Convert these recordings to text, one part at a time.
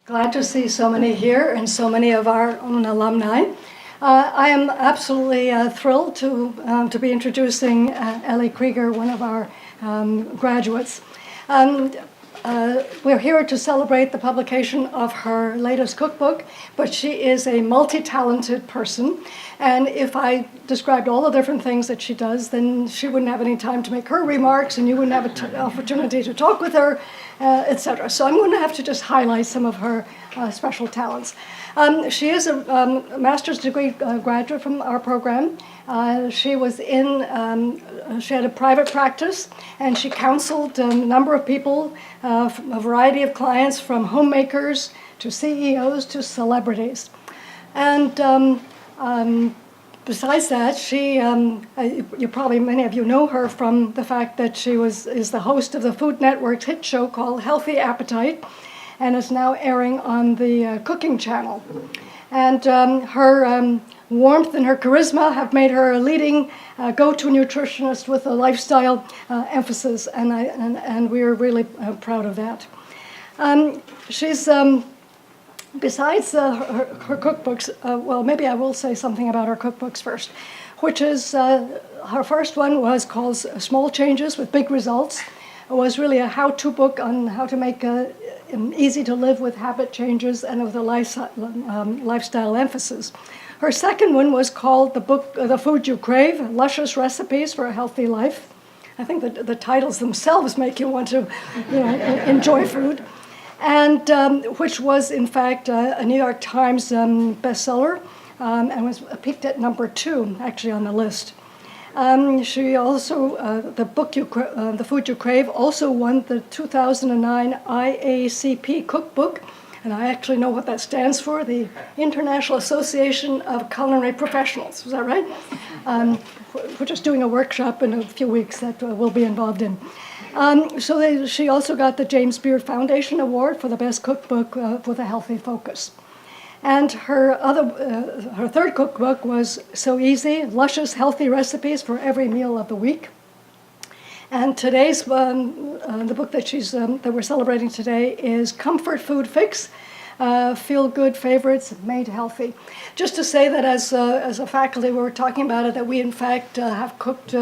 Glad to see so many here and so many of our own alumni. I am absolutely thrilled to be introducing Ellie Krieger, one of our graduates. We're here to celebrate the publication of her latest cookbook, but she is a multi-talented person, and if I described all the different things that she does, then she wouldn't have any time to make her remarks, and you wouldn't have an opportunity to talk with her, etc. So I'm going to have to just highlight some of her special talents. She is a master's degree graduate from our program. She had a private practice, and she counseled a number of people, a variety of clients, from homemakers to CEOs to celebrities. And besides that, many of you know her from the fact that she is the host of the Food Network's hit show called Healthy Appetite, and is now airing on the Cooking Channel. And her warmth and her charisma have made her a leading go-to nutritionist with a lifestyle emphasis, and we are really proud of that. She's besides her cookbooks, well, maybe I will say something about her cookbooks first, which is her first one was called Small Changes with Big Results. It was really a how-to book on how to make easy to live with habit changes and with a lifestyle emphasis. Her second one was called The Food You Crave, Luscious Recipes for a Healthy Life. I think that the titles themselves make you want to enjoy food. And which was, in fact, a New York Times bestseller, and was peaked at #2, actually, on the list. She also, The Food You Crave, also won the 2009 IACP cookbook, and I actually know what that stands for, the International Association of Culinary Professionals. Is that right? We're just doing a workshop in a few weeks that we'll be involved in. She also got the James Beard Foundation Award for the best cookbook with a healthy focus. And her third cookbook was So Easy, Luscious Healthy Recipes for Every Meal of the Week. And today's, the book that we're celebrating today is Comfort Food Fix, Feel-Good Favorites Made Healthy. Just to say that as a faculty, we were talking about it, that we in fact have cooked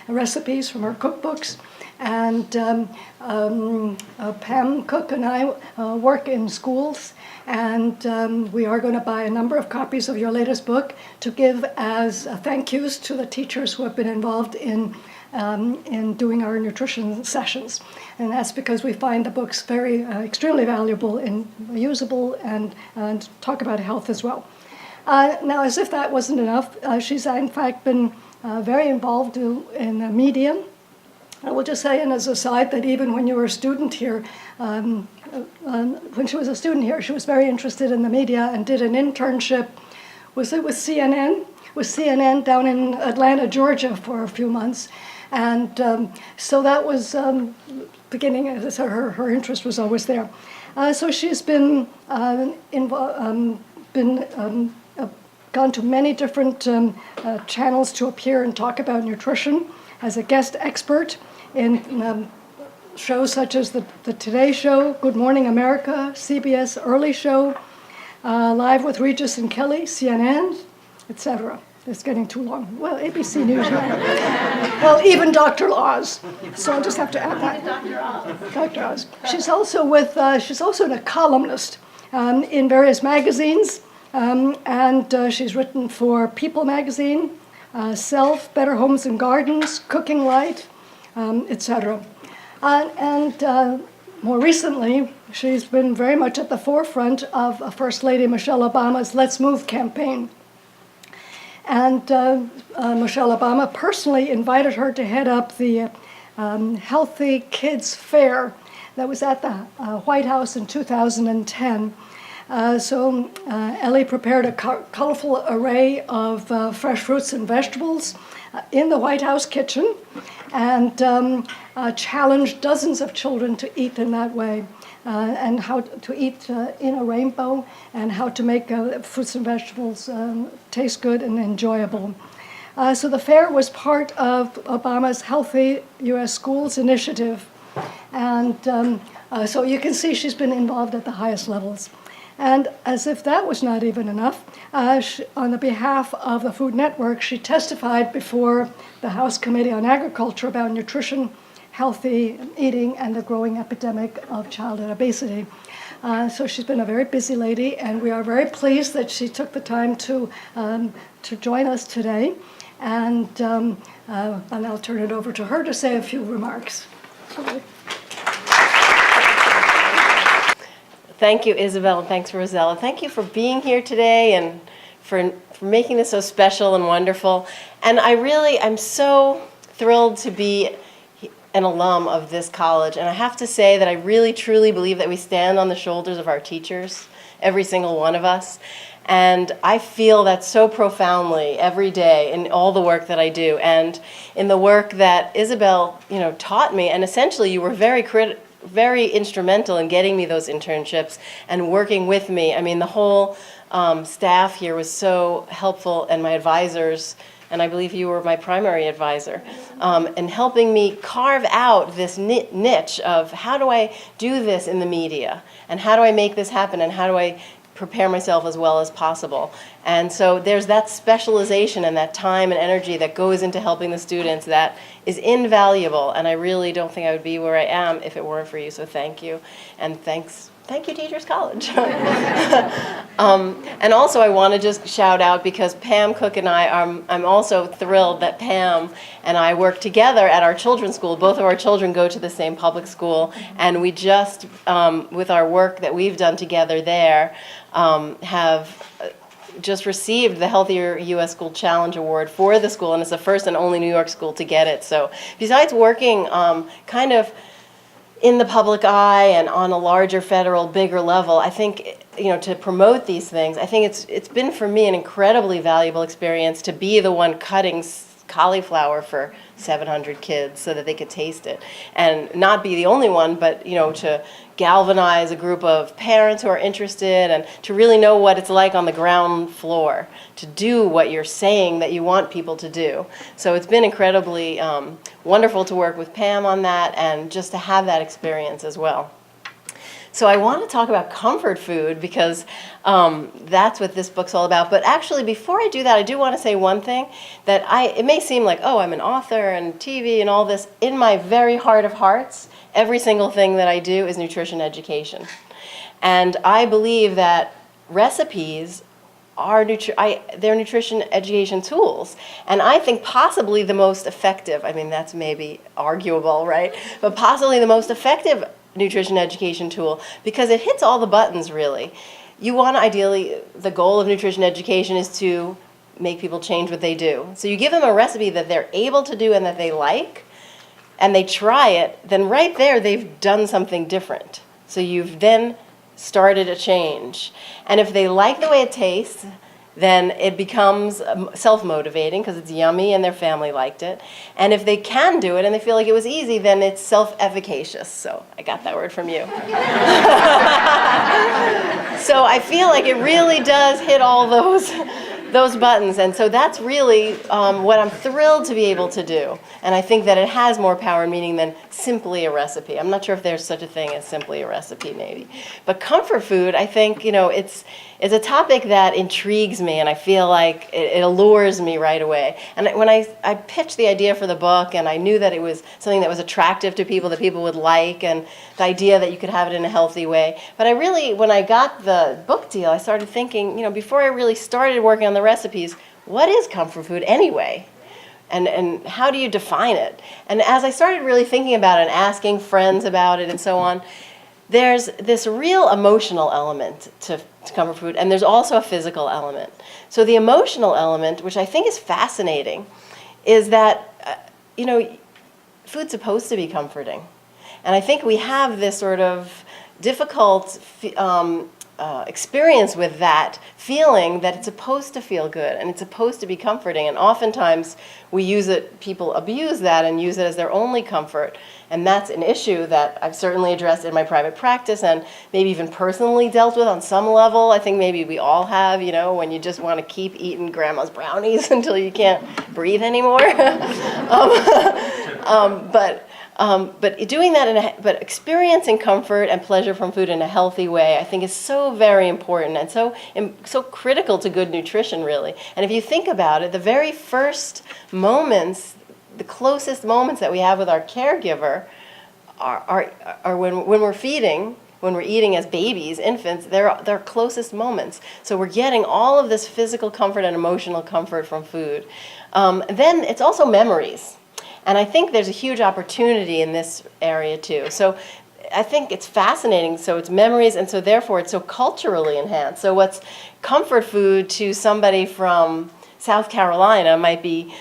recipes from our cookbooks. And Pam Cook and I work in schools, and we are going to buy a number of copies of your latest book to give as thank yous to the teachers who have been involved in doing our nutrition sessions. And that's because we find the books very extremely valuable and usable, and talk about health as well. Now, as if that wasn't enough, she's in fact been very involved in the media. I will just say, and as a side, that even when you were a student here, when she was a student here, she was very interested in the media and did an internship, was it with CNN? With CNN down in Atlanta, Georgia for a few months. And so that was beginning, so her interest was always there. So she's been gone to many different channels to appear and talk about nutrition as a guest expert in shows such as the Today Show, Good Morning America, CBS Early Show, Live with Regis and Kelly, CNN, etc. It's getting too long. Well, ABC News now. Well, even Dr. Oz. So I'll just have to add that. Dr. Oz. She's also a columnist in various magazines, and she's written for People magazine, Self, Better Homes and Gardens, Cooking Light, etc. And more recently, she's been very much at the forefront of First Lady Michelle Obama's Let's Move campaign. And Michelle Obama personally invited her to head up the Healthy Kids Fair that was at the White House in 2010. So Ellie prepared a colorful array of fresh fruits and vegetables in the White House kitchen, and challenged dozens of children to eat in that way, and how to eat in a rainbow, and how to make fruits and vegetables taste good and enjoyable. So the fair was part of Obama's Healthy U.S. Schools initiative, and so you can see she's been involved at the highest levels. And as if that was not even enough, on the behalf of the Food Network, she testified before the House Committee on Agriculture about nutrition, healthy eating, and the growing epidemic of childhood obesity. So she's been a very busy lady, and we are very pleased that she took the time to join us today. And I'll turn it over to her to say a few remarks. Thank you, Isabel, and thanks, Rosella. Thank you for being here today and for making this so special and wonderful. And I'm so thrilled to be an alum of this college. And I have to say that I really, truly believe that we stand on the shoulders of our teachers, every single one of us. And I feel that so profoundly every day in all the work that I do. And in the work that Isabel, taught me, and essentially you were very instrumental in getting me those internships and working with me. I mean, the whole staff here was so helpful, and my advisors, and I believe you were my primary advisor, in helping me carve out this niche of how do I do this in the media, and how do I make this happen, and how do I prepare myself as well as possible. And so there's that specialization and that time and energy that goes into helping the students that is invaluable, and I really don't think I would be where I am if it weren't for you, so thank you. And thank you, Teachers College. And also I want to just shout out, because Pam Cook and I'm also thrilled that Pam and I work together at our children's school. Both of our children go to the same public school, and we just, with our work that we've done together there, have just received the Healthier U.S. School Challenge Award for the school, and it's the first and only New York school to get it. So besides working kind of in the public eye and on a larger federal, bigger level, I think, to promote these things, I think it's been for me an incredibly valuable experience to be the one cutting cauliflower for 700 kids so that they could taste it, and not be the only one, but to galvanize a group of parents who are interested, and to really know what it's like on the ground floor to do what you're saying that you want people to do. So it's been incredibly wonderful to work with Pam on that, and just to have that experience as well. So I want to talk about comfort food, because that's what this book's all about. But actually, before I do that, I do want to say one thing, that it may seem like, oh, I'm an author and TV and all this. In my very heart of hearts, every single thing that I do is nutrition education. And I believe that recipes are they're nutrition education tools. And I think possibly the most effective, I mean, that's maybe arguable, right? But possibly the most effective nutrition education tool, because it hits all the buttons, really. You want to, ideally, the goal of nutrition education is to make people change what they do. So you give them a recipe that they're able to do and that they like, and they try it, then right there they've done something different. So you've then started a change. And if they like the way it tastes, then it becomes self-motivating because it's yummy and their family liked it. And if they can do it and they feel like it was easy, then it's self-efficacious. So I got that word from you. So I feel like it really does hit all those buttons. And so that's really what I'm thrilled to be able to do. And I think that it has more power and meaning than simply a recipe. I'm not sure if there's such a thing as simply a recipe, maybe. But comfort food, I think, it's a topic that intrigues me, and I feel like it allures me right away. And when I pitched the idea for the book, and I knew that it was something that was attractive to people, that people would like, and the idea that you could have it in a healthy way. But I really, when I got the book deal, I started thinking, before I really started working on the recipes, what is comfort food anyway? And how do you define it? And as I started really thinking about it and asking friends about it and so on, there's this real emotional element to comfort food, and there's also a physical element. So the emotional element, which I think is fascinating, is that, food's supposed to be comforting. And I think we have this sort of difficult experience with that feeling that it's supposed to feel good and it's supposed to be comforting, and oftentimes people abuse that and use it as their only comfort, and that's an issue that I've certainly addressed in my private practice and maybe even personally dealt with on some level. I think maybe we all have, when you just want to keep eating grandma's brownies until you can't breathe anymore. But But doing that but experiencing comfort and pleasure from food in a healthy way, I think is so very important and so critical to good nutrition, really. And if you think about it, the very first moments, the closest moments that we have with our caregiver are when we're feeding. When we're eating as babies, infants, they're our closest moments. So we're getting all of this physical comfort and emotional comfort from food. Then it's also memories. And I think there's a huge opportunity in this area too. So I think it's fascinating. So it's memories, and so therefore it's so culturally enhanced. So what's comfort food to somebody from South Carolina might be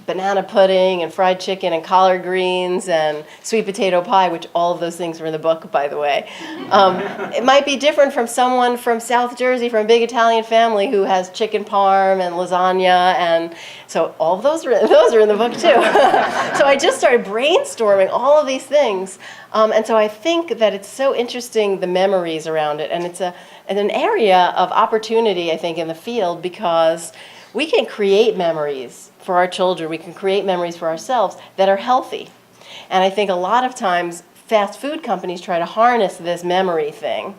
banana pudding and fried chicken and collard greens and sweet potato pie, which all of those things are in the book, by the way. It might be different from someone from South Jersey, from a big Italian family who has chicken parm and lasagna, and so all of those are in the book too. So I just started brainstorming all of these things, and so I think that it's so interesting, the memories around it, and it's an area of opportunity, I think, in the field, because we can create memories for our children, we can create memories for ourselves that are healthy. And I think a lot of times fast food companies try to harness this memory thing.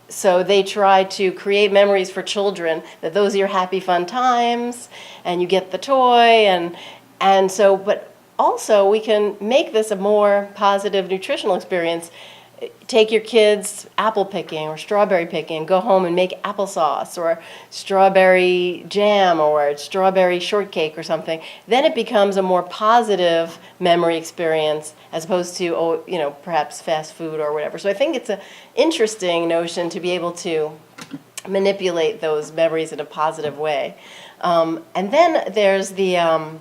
So they try to create memories for children, that those are your happy fun times, and you get the toy, and so, but also we can make this a more positive nutritional experience. Take your kids apple picking or strawberry picking, go home and make applesauce or strawberry jam or strawberry shortcake or something. Then it becomes a more positive memory experience as opposed to, perhaps fast food or whatever. So I think it's an interesting notion to be able to manipulate those memories in a positive way. And then there's the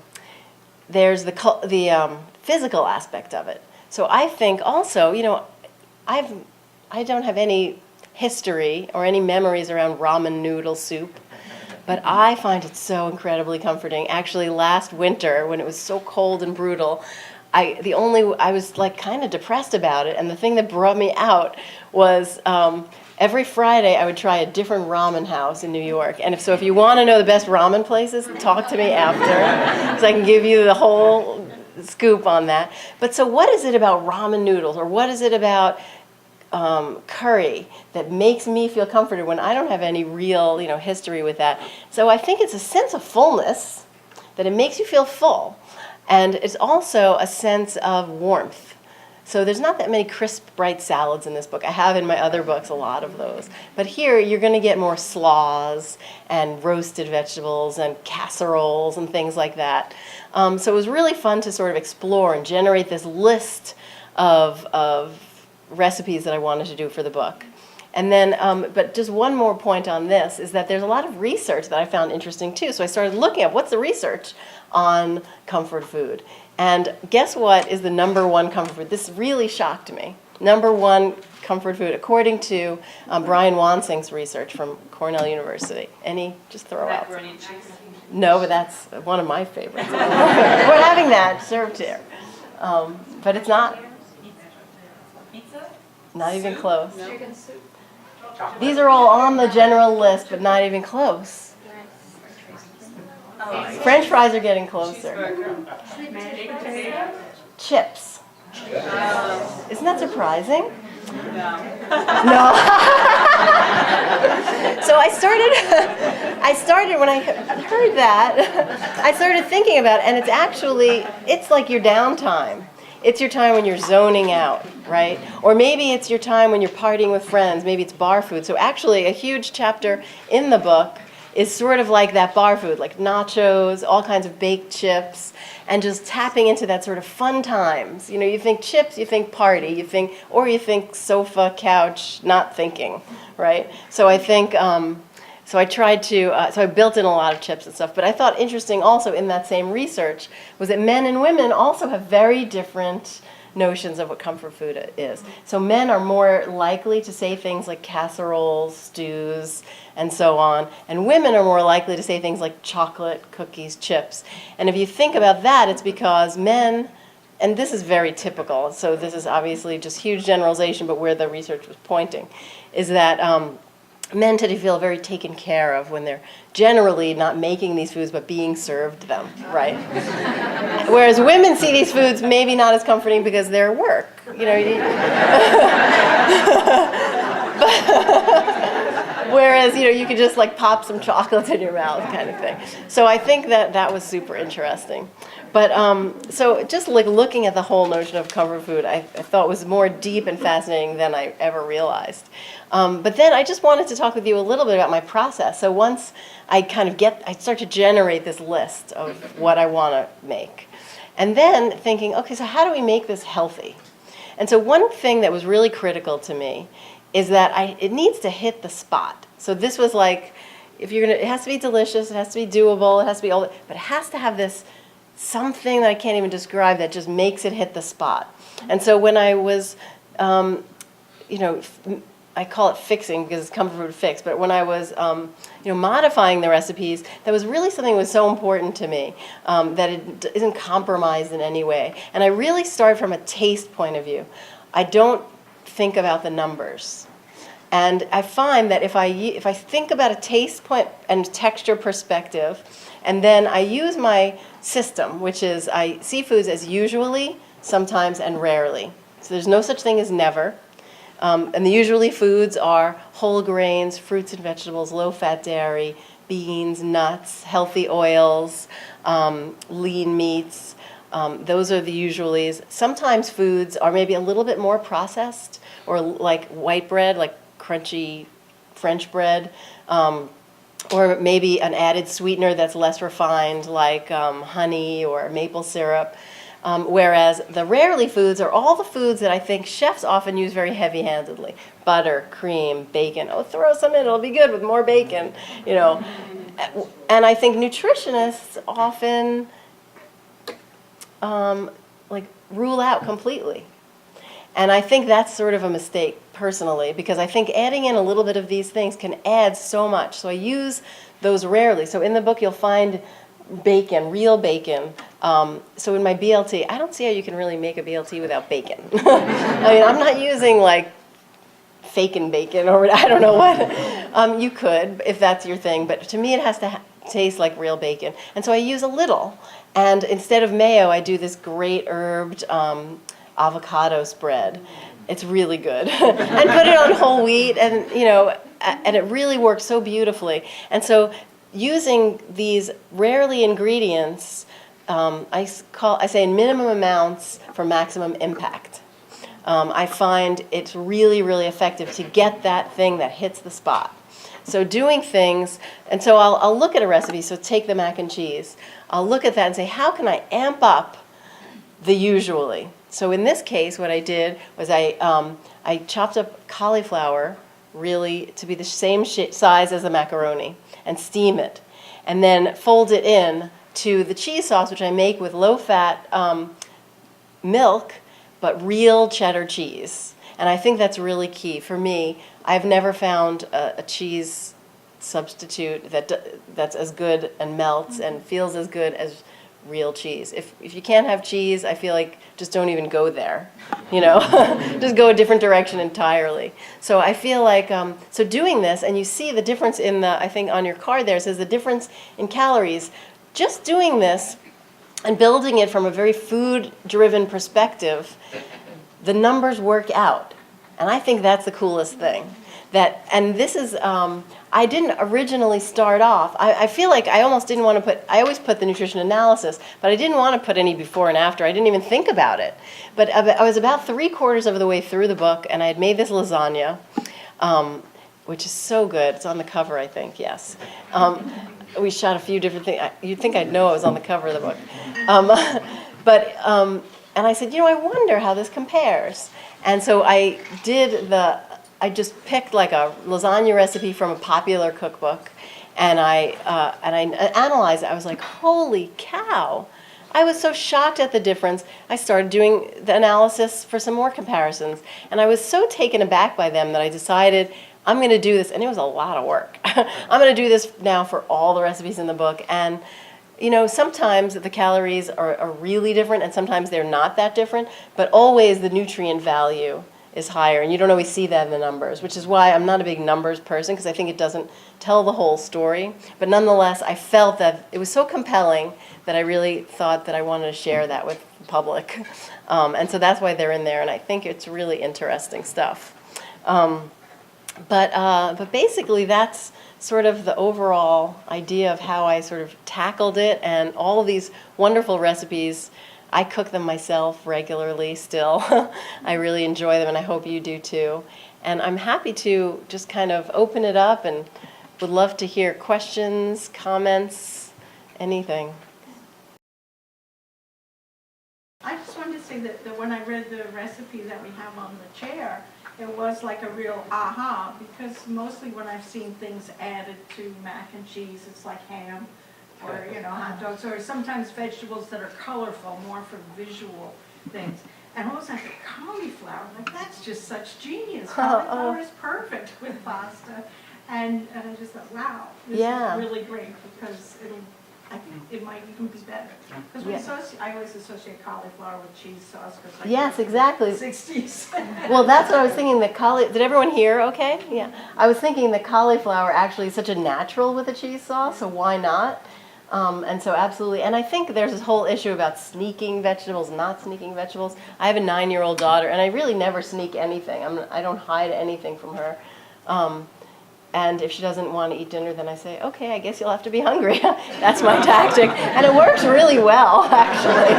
physical aspect of it. So I think also, I don't have any history or any memories around ramen noodle soup, but I find it so incredibly comforting. Actually, last winter, when it was so cold and brutal, I was like kind of depressed about it, and the thing that brought me out was every Friday I would try a different ramen house in New York. And if you want to know the best ramen places, talk to me after, because I can give you the whole scoop on that. But so what is it about ramen noodles, or what is it about curry that makes me feel comforted when I don't have any real, history with that? So I think it's a sense of fullness, that it makes you feel full, and it's also a sense of warmth. So there's not that many crisp, bright salads in this book. I have in my other books a lot of those. But here you're going to get more slaws and roasted vegetables and casseroles and things like that. So it was really fun to sort of explore and generate this list of recipes that I wanted to do for the book. And then, but just one more point on this is that there's a lot of research that I found interesting too. So I started looking at what's the research on comfort food. And guess what is the number one comfort food? This really shocked me. Number one comfort food, according to Brian Wansing's research from Cornell University. Any, just throw out. Macaroni and cheese. No, but that's one of my favorites. We're having that served here. But it's not. Pizza? Not even close. Chicken soup. These are all on the general list, but not even close. French fries are getting closer. Chips. Isn't that surprising? No. So I started when I heard that, I started thinking about it, and it's like your downtime. It's your time when you're zoning out, right? Or maybe it's your time when you're partying with friends. Maybe it's bar food. So actually a huge chapter in the book is sort of like that bar food, like nachos, all kinds of baked chips, and just tapping into that sort of fun times. You think chips, you think party, you think sofa, couch, not thinking, right? So I think, so I built in a lot of chips and stuff, but I thought interesting also in that same research was that men and women also have very different notions of what comfort food is. So men are more likely to say things like casseroles, stews, and so on, and women are more likely to say things like chocolate, cookies, chips. And if you think about that, it's because men, and this is very typical, so this is obviously just huge generalization, but where the research was pointing, is that men tend to feel very taken care of when they're generally not making these foods but being served them, right? Whereas women see these foods maybe not as comforting because they're work. Whereas, you could just like pop some chocolates in your mouth kind of thing. So I think that was super interesting. But so just like looking at the whole notion of comfort food, I thought was more deep and fascinating than I ever realized. But then I just wanted to talk with you a little bit about my process. So once I I start to generate this list of what I want to make. And then thinking, okay, so how do we make this healthy? And so one thing that was really critical to me is that it needs to hit the spot. So this was like, it has to be delicious, it has to be doable, it has to be but it has to have this something that I can't even describe that just makes it hit the spot. And so when I was, I call it fixing because it's comfort food fix, but when I was, modifying the recipes, that was really something that was so important to me, that it isn't compromised in any way. And I really start from a taste point of view. I don't think about the numbers. And I find that if I think about a taste point and texture perspective, and then I use my system, which is I see foods as usually, sometimes, and rarely. So there's no such thing as never. And the usually foods are whole grains, fruits and vegetables, low-fat dairy, beans, nuts, healthy oils, lean meats. Those are the usualies. Sometimes foods are maybe a little bit more processed, or like white bread, like crunchy French bread, or maybe an added sweetener that's less refined, like honey or maple syrup. Whereas the rarely foods are all the foods that I think chefs often use very heavy-handedly. Butter, cream, bacon. Oh, throw some in, it'll be good with more bacon, And I think nutritionists often rule out completely. And I think that's sort of a mistake personally, because I think adding in a little bit of these things can add so much. So I use those rarely. So in the book you'll find bacon, real bacon. So in my BLT, I don't see how you can really make a BLT without bacon. I mean, I'm not using like fakin' bacon or I don't know what. You could, if that's your thing, but to me it has to taste like real bacon. And so I use a little. And instead of mayo, I do this great herbed avocado spread. It's really good. And put it on whole wheat, and and it really works so beautifully. And so using these rarely ingredients, I say in minimum amounts for maximum impact. I find it's really, really effective to get that thing that hits the spot. So doing things, and so I'll look at a recipe, so take the mac and cheese. I'll look at that and say, how can I amp up the usually? So in this case, what I did was I chopped up cauliflower really to be the same size as the macaroni and steam it. And then fold it in to the cheese sauce, which I make with low-fat milk, but real cheddar cheese. And I think that's really key. For me, I've never found a cheese substitute that's as good and melts and feels as good as real cheese. If you can't have cheese, I feel like just don't even go there, just go a different direction entirely. So I feel like, so doing this, and you see the difference I think on your card there, it says the difference in calories. Just doing this and building it from a very food-driven perspective, the numbers work out. And I think that's the coolest thing. And this is, I didn't originally start off, I feel like I almost didn't want to I always put the nutrition analysis, but I didn't want to put any before and after. I didn't even think about it. But I was about 3/4 of the way through the book, and I had made this lasagna, which is so good. It's on the cover, I think, yes. We shot a few different things. You'd think I'd know I was on the cover of the book. And I said, I wonder how this compares. And so I just picked like a lasagna recipe from a popular cookbook, and I analyzed it. I was like, holy cow. I was so shocked at the difference. I started doing the analysis for some more comparisons, and I was so taken aback by them that I decided I'm going to do this, and it was a lot of work. I'm going to do this now for all the recipes in the book, and sometimes the calories are really different, and sometimes they're not that different, but always the nutrient value is higher, and you don't always see that in the numbers, which is why I'm not a big numbers person, because I think it doesn't tell the whole story. But nonetheless, I felt that it was so compelling that I really thought that I wanted to share that with the public. And so that's why they're in there, and I think it's really interesting stuff. But basically, that's sort of the overall idea of how I sort of tackled it, and all of these wonderful recipes. I cook them myself regularly still. I really enjoy them, and I hope you do too. And I'm happy to just kind of open it up, and would love to hear questions, comments, anything. I just wanted to say that when I read the recipe that we have on the chair, it was like a real aha, because mostly when I've seen things added to mac and cheese, it's like ham or, hot dogs, or sometimes vegetables that are colorful, more for visual things. And I was like, cauliflower, like that's just such genius. Cauliflower is perfect with pasta. And I just thought, wow, this is really great, because I think it might even be better. Because I always associate cauliflower with cheese sauce. Yes, exactly. 60s. Well, that's what I was thinking. Did everyone hear okay? Yeah. I was thinking the cauliflower actually is such a natural with a cheese sauce, so why not? And so absolutely. And I think there's this whole issue about sneaking vegetables, not sneaking vegetables. I have a 9-year-old daughter, and I really never sneak anything. I don't hide anything from her. And if she doesn't want to eat dinner, then I say, okay, I guess you'll have to be hungry. That's my tactic. And it works really well, actually.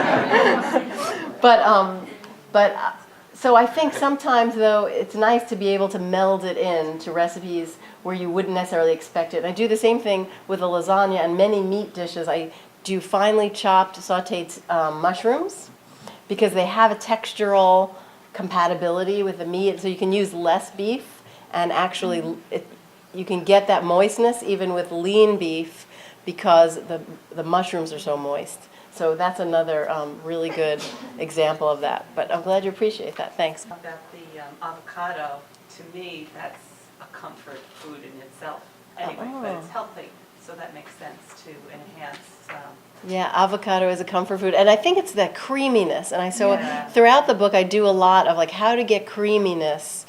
So I think sometimes, though, it's nice to be able to meld it in to recipes where you wouldn't necessarily expect it. And I do the same thing with a lasagna and many meat dishes. I do finely chopped, sautéed mushrooms, because they have a textural compatibility with the meat. So you can use less beef, and actually you can get that moistness even with lean beef, because the mushrooms are so moist. So that's another really good example of that. But I'm glad you appreciate that. Thanks. About the avocado, to me, that's a comfort food in itself. Anyway, but it's healthy, so that makes sense to enhance. Yeah, avocado is a comfort food, and I think it's that creaminess. And throughout the book, I do a lot of like how to get creaminess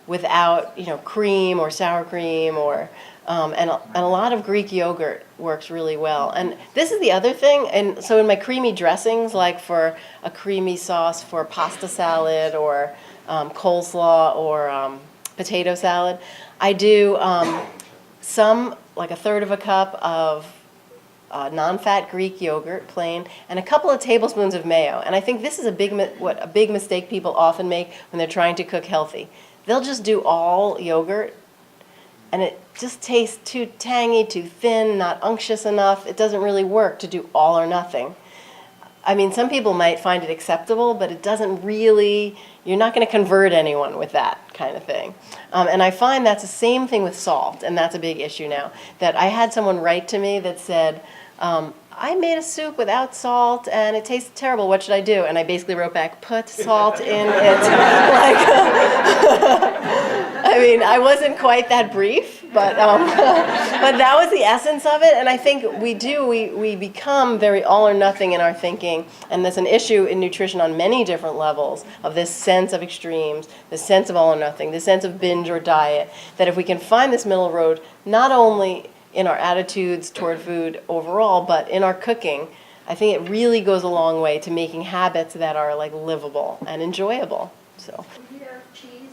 without cream or sour cream or and a lot of Greek yogurt works really well. And this is the other thing. And so in my creamy dressings, like for a creamy sauce for pasta salad or coleslaw or potato salad, I do some, like a third of a cup of non-fat Greek yogurt, plain, and a couple of tablespoons of mayo. And I think this is a big mistake people often make when they're trying to cook healthy. They'll just do all yogurt, and it just tastes too tangy, too thin, not unctuous enough. It doesn't really work to do all or nothing. I mean, some people might find it acceptable, but it doesn't really, you're not going to convert anyone with that kind of thing. And I find that's the same thing with salt, and that's a big issue now. That I had someone write to me that said, I made a soup without salt and it tasted terrible. What should I do? And I basically wrote back, put salt in it. I mean, I wasn't quite that brief, but that was the essence of it. And I think we become very all or nothing in our thinking. And there's an issue in nutrition on many different levels of this sense of extremes, this sense of all or nothing, this sense of binge or diet, that if we can find this middle road, not only in our attitudes toward food overall, but in our cooking, I think it really goes a long way to making habits that are like livable and enjoyable. So Gruyere cheese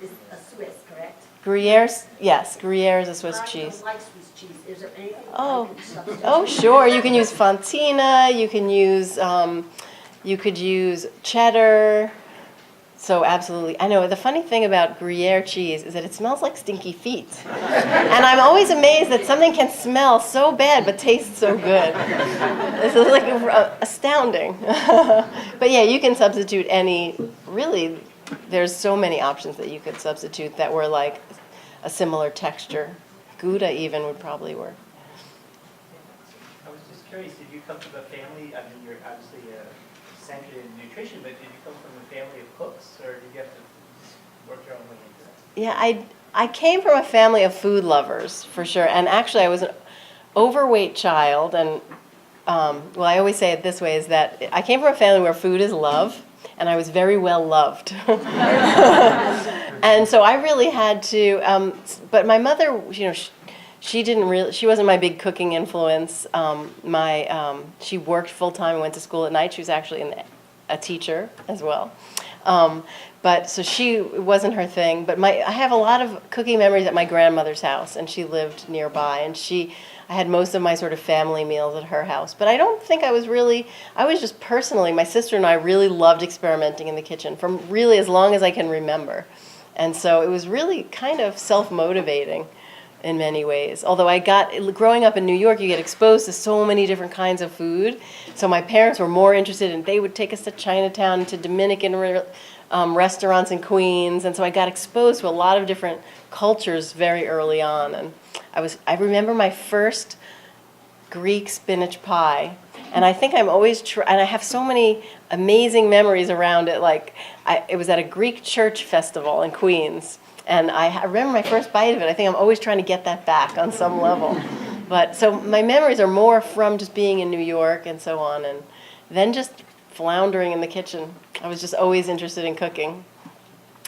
is a Swiss, correct? Gruyere, yes, Gruyere is a Swiss I cheese. don't like Swiss cheese. Is there anything Oh, I can substitute? oh, sure. You can use Fontina. You could use cheddar. So absolutely. I know, the funny thing about Gruyere cheese is that it smells like stinky feet. And I'm always amazed that something can smell so bad but taste so good. This is like astounding. But yeah, you can substitute really, there's so many options that you could substitute that were like a similar texture. Gouda even would probably work. I was just curious, did you come from a family, I mean, you're obviously centered in nutrition, but did you come from a family of cooks, or did you have to just work your own way into that? Yeah, I came from a family of food lovers, for sure. And actually, I was an overweight child. And, well, I always say it this way, is that I came from a family where food is love. and I was very well loved. And so I really had to, but my mother, she wasn't my big cooking influence. She worked full-time and went to school at night. She was actually a teacher as well. But so it wasn't her thing. But I have a lot of cooking memories at my grandmother's house, and she lived nearby. And I had most of my sort of family meals at her house. But I don't think I was just personally, my sister and I really loved experimenting in the kitchen from really as long as I can remember. And so it was really kind of self-motivating in many ways. Although growing up in New York, you get exposed to so many different kinds of food. So my parents were more interested they would take us to Chinatown, to Dominican restaurants in Queens. And so I got exposed to a lot of different cultures very early on. And I remember my first Greek spinach pie. And I think I'm always and I have so many amazing memories around it. Like it was at a Greek church festival in Queens. And I remember my first bite of it. I think I'm always trying to get that back on some level. But so my memories are more from just being in New York and so on, and then just floundering in the kitchen. I was just always interested in cooking.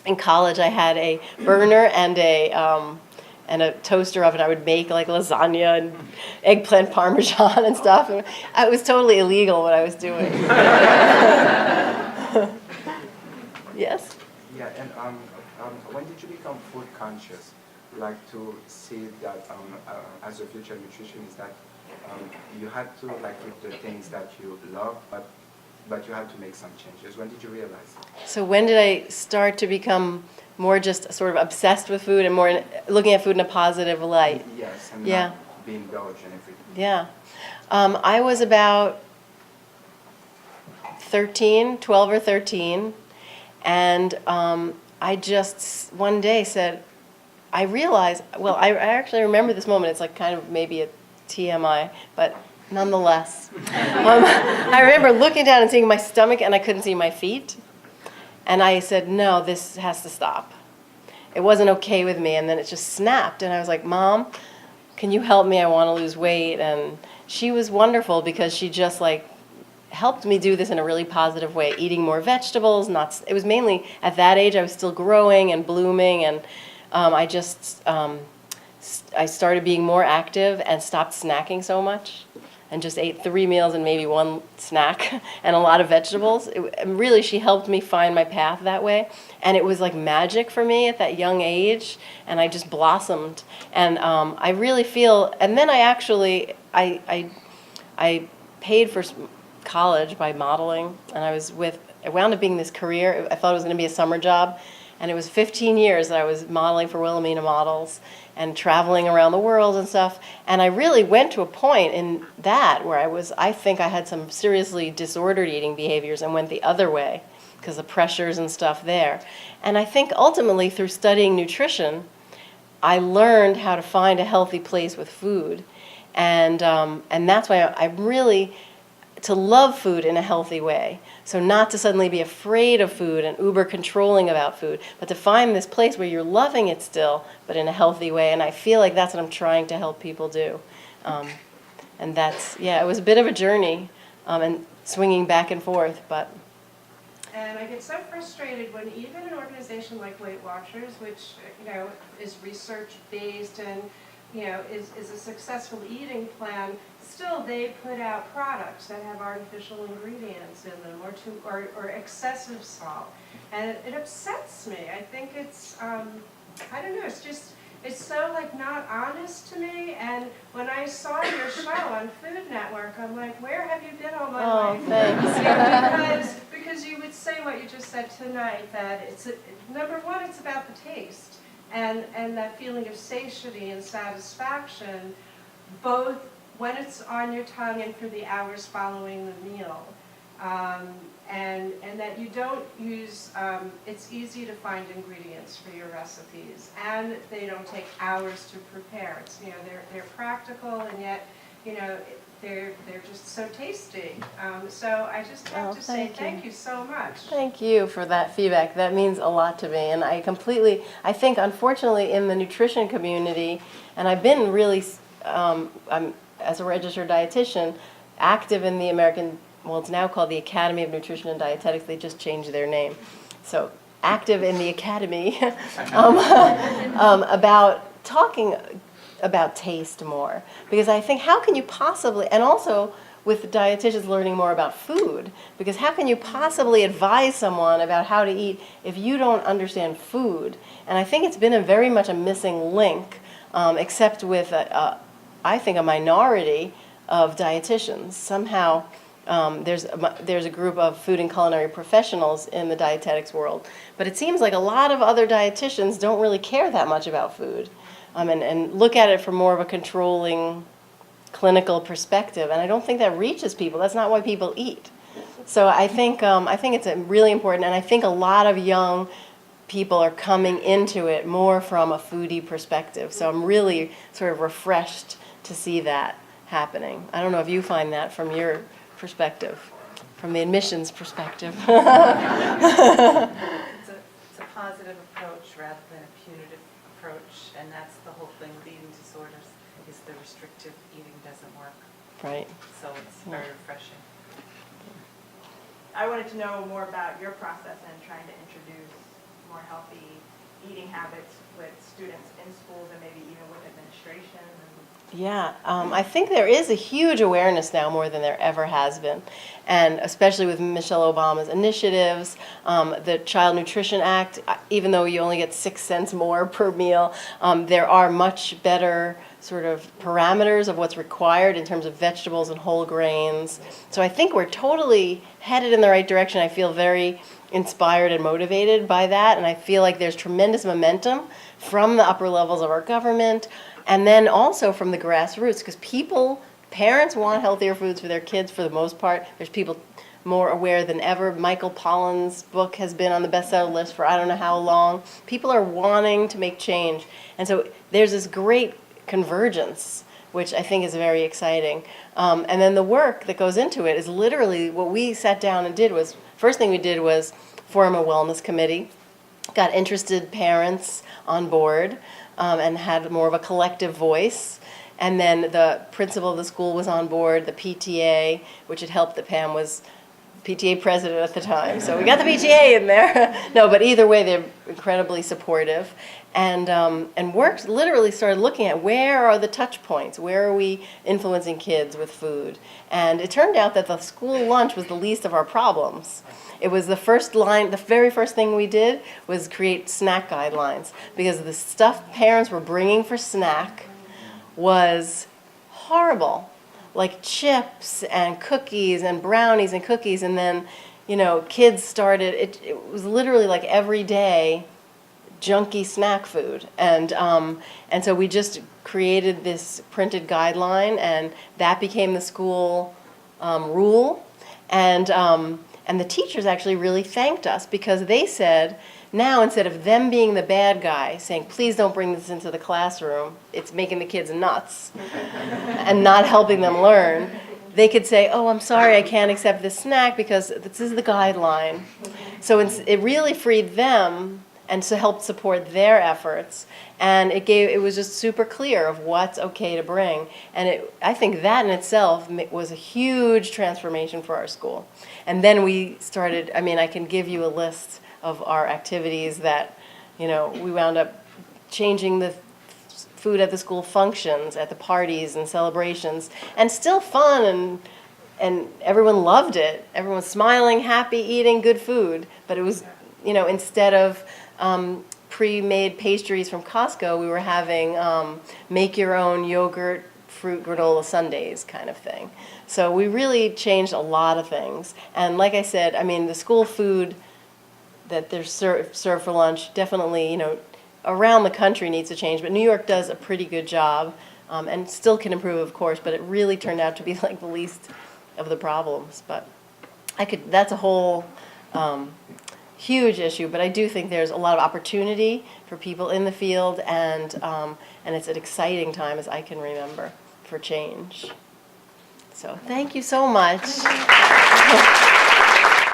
In college, I had a burner and a toaster oven. I would make like lasagna and eggplant parmesan and stuff. And it was totally illegal what I was doing. Yes? Yeah, and when did you become food conscious? Like to see that as a future nutritionist, that you had to like eat the things that you love, but you had to make some changes. When did you realize it? So when did I start to become more just sort of obsessed with food and more looking at food in a positive light? Yes, and Yeah. not being indulgent and everything. Yeah. I was about 12 or 13, and I just one day said, I realized, I actually remember this moment. It's like kind of maybe a TMI, but nonetheless. I remember looking down and seeing my stomach, and I couldn't see my feet. And I said, no, this has to stop. It wasn't okay with me, and then it just snapped. And I was like, Mom, can you help me? I want to lose weight. And she was wonderful because she just like helped me do this in a really positive way, eating more vegetables. It was mainly, at that age, I was still growing and blooming, and I started being more active and stopped snacking so much and just ate 3 meals and maybe 1 snack and a lot of vegetables. Really, she helped me find my path that way. And it was like magic for me at that young age, and I just blossomed. And I really feel, and then I paid for college by modeling, and I wound up being this career. I thought it was going to be a summer job, and it was 15 years that I was modeling for Wilhelmina Models and traveling around the world and stuff. And I really went to a point in that where I think I had some seriously disordered eating behaviors and went the other way because of pressures and stuff there. And I think ultimately through studying nutrition, I learned how to find a healthy place with food. And that's why I'm really to love food in a healthy way. So not to suddenly be afraid of food and uber controlling about food, but to find this place where you're loving it still, but in a healthy way. And I feel like that's what I'm trying to help people do. And that's, it was a bit of a journey and swinging back and forth, but. And I get so frustrated when even an organization like Weight Watchers, which is research-based and is a successful eating plan, still they put out products that have artificial ingredients in them or excessive salt. And it upsets me. I think it's, I don't know, it's so like not honest to me. And when I saw your show on Food Network, I'm like, where have you been all my life? Thanks. because you would say what you just said tonight, that number one, it's about the taste. And that feeling of satiety and satisfaction, both when it's on your tongue and for the hours following the meal. And that you don't use, it's easy to find ingredients for your recipes, and they don't take hours to prepare. It's, they're practical, and yet, they're just so tasty. So I just have to say thank you so much. Thank you for that feedback. That means a lot to me. And I think unfortunately in the nutrition community, and I've been really, I'm as a registered dietitian, active in the American well, it's now called the Academy of Nutrition and Dietetics. They just changed their name. So active in the academy about talking about taste more. Because I think how can you possibly, and also with dietitians learning more about food, because how can you possibly advise someone about how to eat if you don't understand food? And I think it's been very much a missing link, except with, I think, a minority of dietitians. Somehow there's a group of food and culinary professionals in the dietetics world, but it seems like a lot of other dietitians don't really care that much about food, and look at it from more of a controlling clinical perspective, and I don't think that reaches people. That's not why people eat. So I think it's really important, and I think a lot of young people are coming into it more from a foodie perspective. So I'm really sort of refreshed to see that happening. I don't know if you find that from your perspective, from the admissions perspective. It's a positive approach rather than a punitive approach, and that's the whole thing with eating disorders, is the restrictive eating doesn't work. Right. So it's very refreshing. I wanted to know more about your process in trying to introduce more healthy eating habits with students in schools and maybe even with administration. Yeah, I think there is a huge awareness now more than there ever has been, and especially with Michelle Obama's initiatives, the Child Nutrition Act, even though you only get 6 cents more per meal, there are much better sort of parameters of what's required in terms of vegetables and whole grains. So I think we're totally headed in the right direction. I feel very inspired and motivated by that, and I feel like there's tremendous momentum from the upper levels of our government, and then also from the grassroots, because parents want healthier foods for their kids for the most part. There's people more aware than ever. Michael Pollan's book has been on the bestseller list for I don't know how long. People are wanting to make change, and so there's this great convergence, which I think is very exciting. And then the work that goes into it is literally what we sat down and did was, first thing we did was form a wellness committee, got interested parents on board, and had more of a collective voice. And then the principal of the school was on board, the PTA, which had helped that Pam was PTA president at the time. So we got the PTA in there. No, but either way, they're incredibly supportive. And literally started looking at where are the touch points? Where are we influencing kids with food? And it turned out that the school lunch was the least of our problems. It was the very first thing we did was create snack guidelines, because the stuff parents were bringing for snack was horrible, like chips and cookies and brownies and cookies, and then, kids started, it was literally like every day junky snack food, and so we just created this printed guideline, and that became the school rule, and the teachers actually really thanked us, because they said, now instead of them being the bad guy saying, please don't bring this into the classroom, it's making the kids nuts and not helping them learn, they could say, oh, I'm sorry, I can't accept this snack because this is the guideline. So it really freed them and to help support their efforts, and it was just super clear of what's okay to bring, and I think that in itself was a huge transformation for our school. And then we started, I can give you a list of our activities that, we wound up changing the food at the school functions, at the parties and celebrations, and still fun, and everyone loved it. Everyone was smiling, happy, eating good food, but it was, instead of pre-made pastries from Costco, we were having make your own yogurt, fruit granola sundaes kind of thing. So we really changed a lot of things. And like I said, the school food that they're served for lunch definitely, around the country needs to change, but New York does a pretty good job, and still can improve, of course, but it really turned out to be like the least of the problems. But that's a whole huge issue, but I do think there's a lot of opportunity for people in the field, and it's an exciting time, as I can remember, for change. So thank you so much.